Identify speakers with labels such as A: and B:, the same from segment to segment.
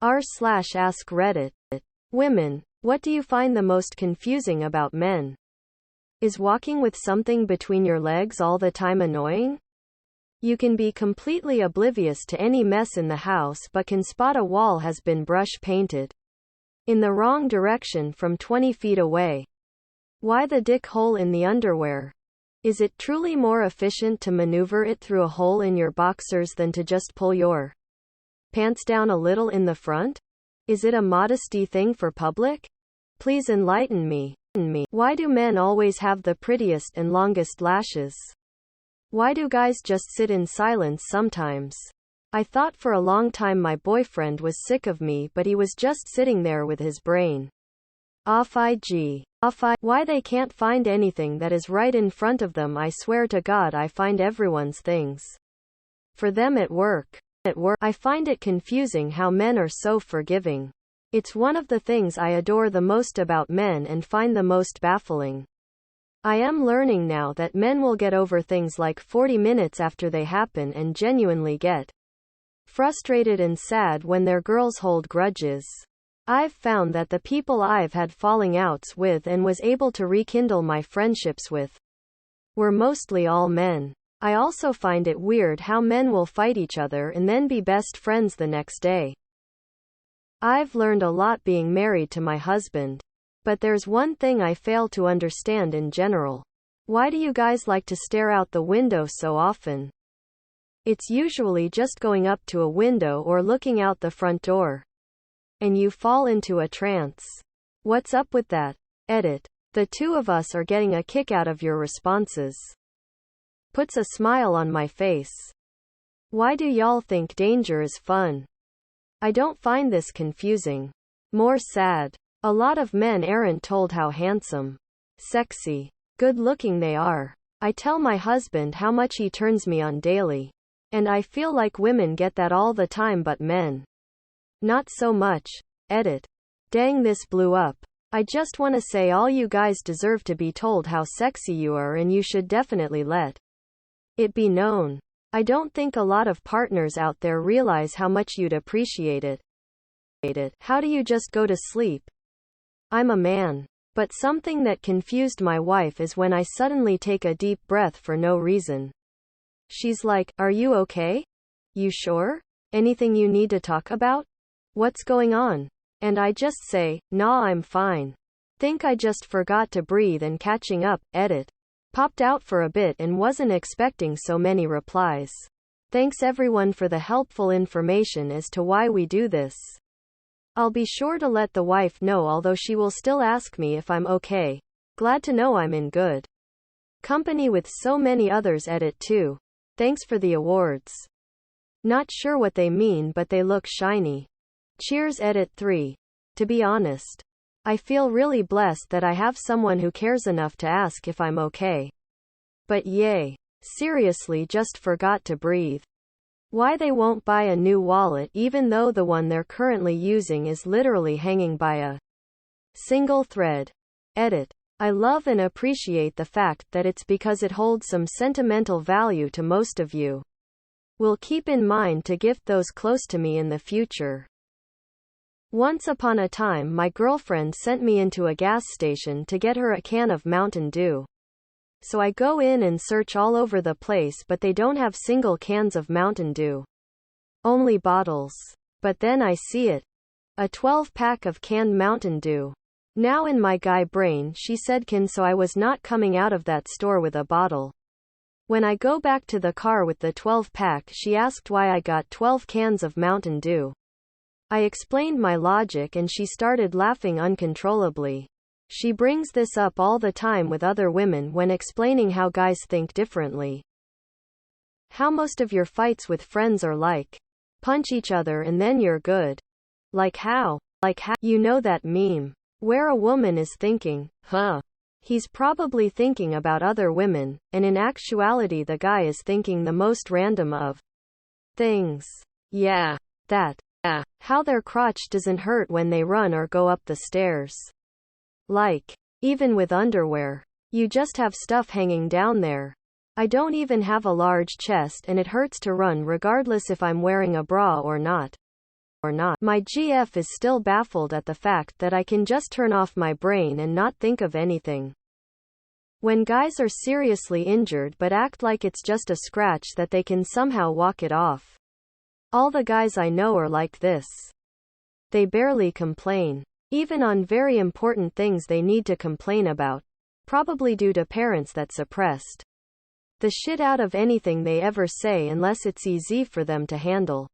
A: r/AskReddit. Women, what do you find the most confusing about men? Is walking with something between your legs all the time annoying? You can be completely oblivious to any mess in the house but can spot a wall has been brush painted in the wrong direction from 20 feet away. Why the dick hole in the underwear? Is it truly more efficient to maneuver it through a hole in your boxers than to just pull your pants down a little in the front? Is it a modesty thing for public? Please enlighten me. Why do men always have the prettiest and longest lashes? Why do guys just sit in silence sometimes? I thought for a long time my boyfriend was sick of me, but he was just sitting there with his brain off. Why they can't find anything that is right in front of them? I swear to God I find everyone's things for them at work. I find it confusing how men are so forgiving. It's one of the things I adore the most about men and find the most baffling. I am learning now that men will get over things like 40 minutes after they happen and genuinely get frustrated and sad when their girls hold grudges. I've found that the people I've had falling outs with and was able to rekindle my friendships with were mostly all men. I also find it weird how men will fight each other and then be best friends the next day. I've learned a lot being married to my husband. But there's one thing I fail to understand in general. Why do you guys like to stare out the window so often? It's usually just going up to a window or looking out the front door. And you fall into a trance. What's up with that? Edit. The two of us are getting a kick out of your responses. Puts a smile on my face. Why do y'all think danger is fun? I don't find this confusing. More sad. A lot of men aren't told how handsome, sexy, good-looking they are. I tell my husband how much he turns me on daily. And I feel like women get that all the time but men. Not so much. Edit. Dang, this blew up. I just want to say all you guys deserve to be told how sexy you are, and you should definitely let it be known. I don't think a lot of partners out there realize how much you'd appreciate it. How do you just go to sleep? I'm a man. But something that confused my wife is when I suddenly take a deep breath for no reason. She's like, "Are you okay? You sure? Anything you need to talk about? What's going on?" And I just say, "Nah, I'm fine. Think I just forgot to breathe and catching up." Edit. Popped out for a bit and wasn't expecting so many replies. Thanks everyone for the helpful information as to why we do this. I'll be sure to let the wife know, although she will still ask me if I'm okay. Glad to know I'm in good company with so many others. Edit 2. Thanks for the awards. Not sure what they mean, but they look shiny. Cheers. Edit 3. To be honest, I feel really blessed that I have someone who cares enough to ask if I'm okay. But yay. Seriously, just forgot to breathe. Why they won't buy a new wallet even though the one they're currently using is literally hanging by a single thread. Edit. I love and appreciate the fact that it's because it holds some sentimental value to most of you. Will keep in mind to gift those close to me in the future. Once upon a time my girlfriend sent me into a gas station to get her a can of Mountain Dew. So I go in and search all over the place, but they don't have single cans of Mountain Dew. Only bottles. But then I see it. A 12-pack of canned Mountain Dew. Now in my guy brain she said can, so I was not coming out of that store with a bottle. When I go back to the car with the 12-pack, she asked why I got 12 cans of Mountain Dew. I explained my logic and she started laughing uncontrollably. She brings this up all the time with other women when explaining how guys think differently. How most of your fights with friends are like, punch each other and then you're good. Like how? You know that meme where a woman is thinking, huh, he's probably thinking about other women, and in actuality the guy is thinking the most random of things. Yeah. That. How their crotch doesn't hurt when they run or go up the stairs. Like, even with underwear, you just have stuff hanging down there. I don't even have a large chest and it hurts to run regardless if I'm wearing a bra or not. or not. My GF is still baffled at the fact that I can just turn off my brain and not think of anything. When guys are seriously injured but act like it's just a scratch that they can somehow walk it off. All the guys I know are like this. They barely complain. Even on very important things they need to complain about. Probably due to parents that suppressed the shit out of anything they ever say unless it's easy for them to handle.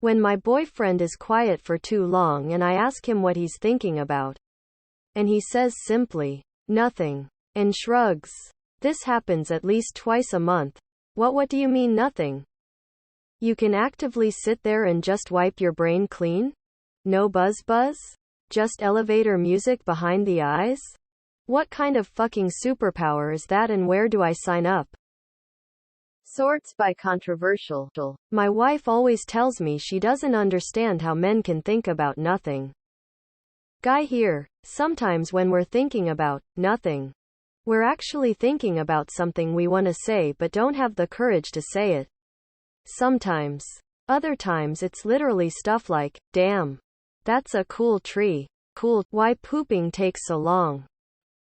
A: When my boyfriend is quiet for too long and I ask him what he's thinking about, and he says simply, nothing, and shrugs. This happens at least twice a month. What do you mean nothing? You can actively sit there and just wipe your brain clean? No buzz? Just elevator music behind the eyes? What kind of fucking superpower is that and where do I sign up? Sorts by controversial. My wife always tells me she doesn't understand how men can think about nothing. Guy here, sometimes when we're thinking about nothing, we're actually thinking about something we want to say but don't have the courage to say it. Sometimes. Other times it's literally stuff like, damn, that's a cool tree. Cool. Why pooping takes so long?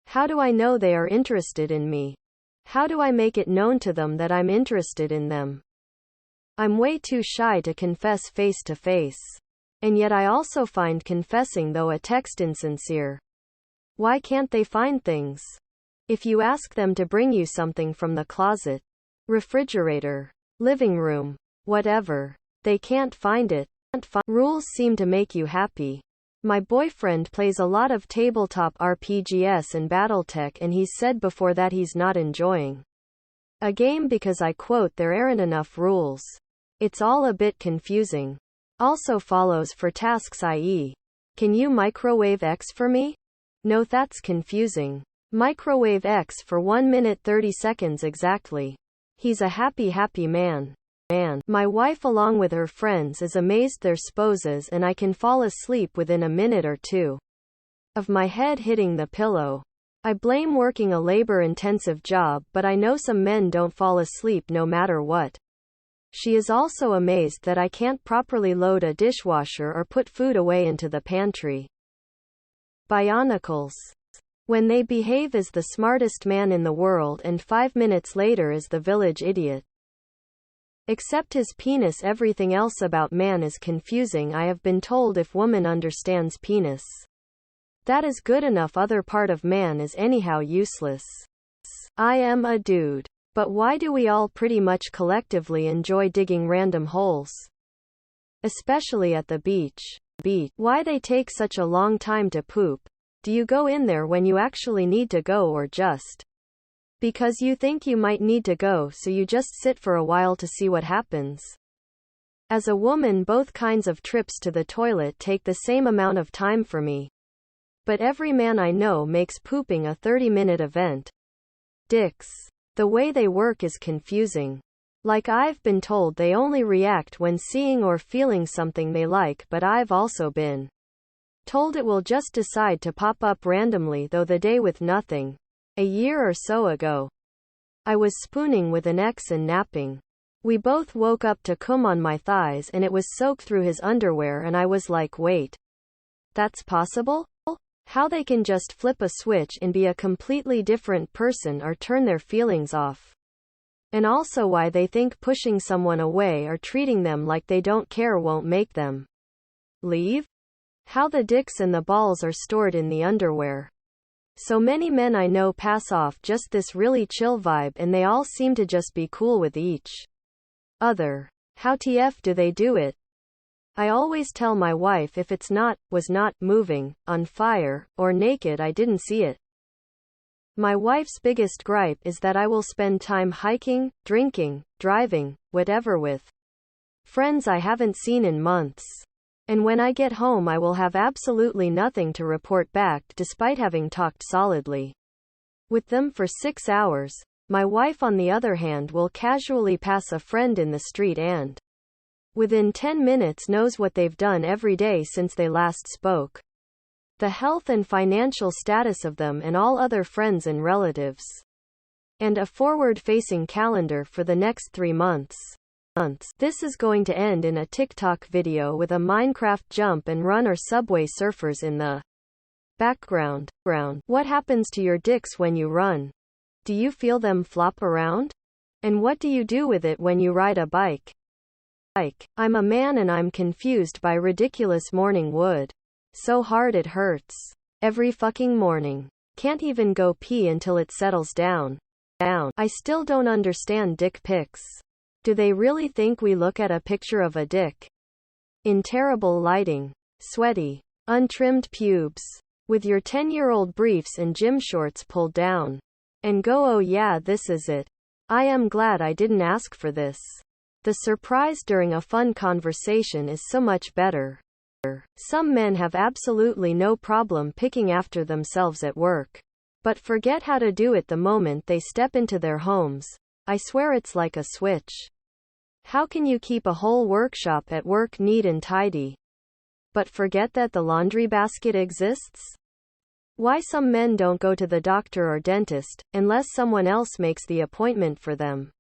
A: How do I know they are interested in me? How do I make it known to them that I'm interested in them? I'm way too shy to confess face to face. And yet I also find confessing though a text insincere. Why can't they find things? If you ask them to bring you something from the closet, refrigerator, living room, whatever, they can't find it. Rules seem to make you happy. My boyfriend plays a lot of tabletop RPGs and Battletech and he's said before that he's not enjoying a game because I quote there aren't enough rules. It's all a bit confusing. Also follows for tasks i.e. Can you microwave X for me? No, that's confusing. Microwave X for 1 minute 30 seconds exactly. He's a happy man. My wife along with her friends is amazed their spouses and I can fall asleep within a minute or two of my head hitting the pillow. I blame working a labor-intensive job but I know some men don't fall asleep no matter what. She is also amazed that I can't properly load a dishwasher or put food away into the pantry. Bionicles. When they behave as the smartest man in the world and 5 minutes later is the village idiot. Except his penis, everything else about man is confusing. I have been told if woman understands penis, that is good enough. Other part of man is anyhow useless. I am a dude. But why do we all pretty much collectively enjoy digging random holes? Especially at the beach. Why they take such a long time to poop? Do you go in there when you actually need to go or just because you think you might need to go so you just sit for a while to see what happens? As a woman, both kinds of trips to the toilet take the same amount of time for me. But every man I know makes pooping a 30-minute event. Dicks. The way they work is confusing. Like I've been told they only react when seeing or feeling something they like, but I've also been told it will just decide to pop up randomly. Though the day with nothing. A year or so ago, I was spooning with an ex and napping. We both woke up to cum on my thighs and it was soaked through his underwear and I was like, wait. That's possible? How they can just flip a switch and be a completely different person or turn their feelings off. And also why they think pushing someone away or treating them like they don't care won't make them leave? How the dicks and the balls are stored in the underwear. So many men I know pass off just this really chill vibe and they all seem to just be cool with each other. How TF do they do it? I always tell my wife if it's was not moving, on fire, or naked I didn't see it. My wife's biggest gripe is that I will spend time hiking, drinking, driving, whatever with friends I haven't seen in months. And when I get home I will have absolutely nothing to report back despite having talked solidly with them for 6 hours. My wife on the other hand will casually pass a friend in the street and within 10 minutes knows what they've done every day since they last spoke. The health and financial status of them and all other friends and relatives. And a forward-facing calendar for the next 3 months. months. This is going to end in a TikTok video with a Minecraft jump and run or Subway Surfers in the background. What happens to your dicks when you run? Do you feel them flop around? And what do you do with it when you ride a bike? I'm a man and I'm confused by ridiculous morning wood. So hard it hurts. Every fucking morning. Can't even go pee until it settles down. I still don't understand dick pics. Do they really think we look at a picture of a dick in terrible lighting, sweaty, untrimmed pubes, with your 10-year-old briefs and gym shorts pulled down, and go, oh yeah, this is it. I am glad I didn't ask for this. The surprise during a fun conversation is so much better. Some men have absolutely no problem picking after themselves at work, but forget how to do it the moment they step into their homes. I swear it's like a switch. How can you keep a whole workshop at work neat and tidy, but forget that the laundry basket exists? Why some men don't go to the doctor or dentist, unless someone else makes the appointment for them.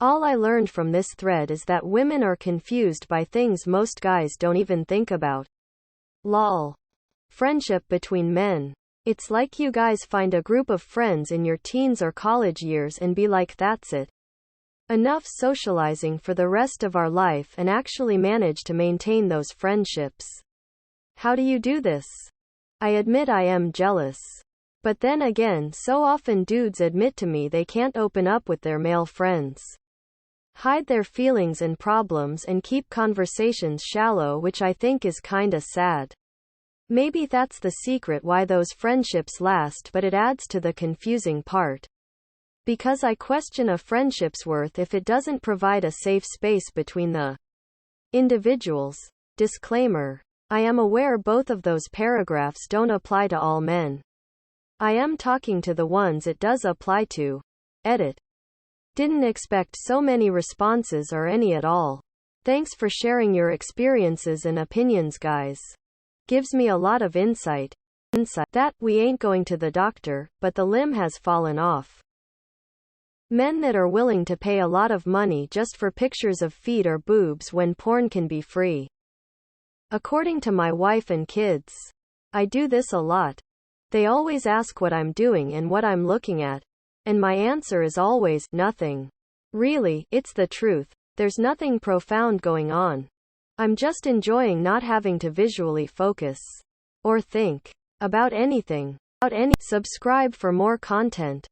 A: All I learned from this thread is that women are confused by things most guys don't even think about. Lol. Friendship between men. It's like you guys find a group of friends in your teens or college years and be like, that's it. Enough socializing for the rest of our life, and actually manage to maintain those friendships. How do you do this? I admit I am jealous. But then again, so often dudes admit to me they can't open up with their male friends. Hide their feelings and problems and keep conversations shallow, which I think is kinda sad. Maybe that's the secret why those friendships last, but it adds to the confusing part. Because I question a friendship's worth if it doesn't provide a safe space between the individuals. Disclaimer. I am aware both of those paragraphs don't apply to all men. I am talking to the ones it does apply to. Edit. Didn't expect so many responses or any at all. Thanks for sharing your experiences and opinions, guys. Gives me a lot of insight. That, we ain't going to the doctor, but the limb has fallen off. Men that are willing to pay a lot of money just for pictures of feet or boobs when porn can be free. According to my wife and kids, I do this a lot. They always ask what I'm doing and what I'm looking at. And my answer is always, nothing. Really, it's the truth. There's nothing profound going on. I'm just enjoying not having to visually focus or think about anything. Subscribe for more content.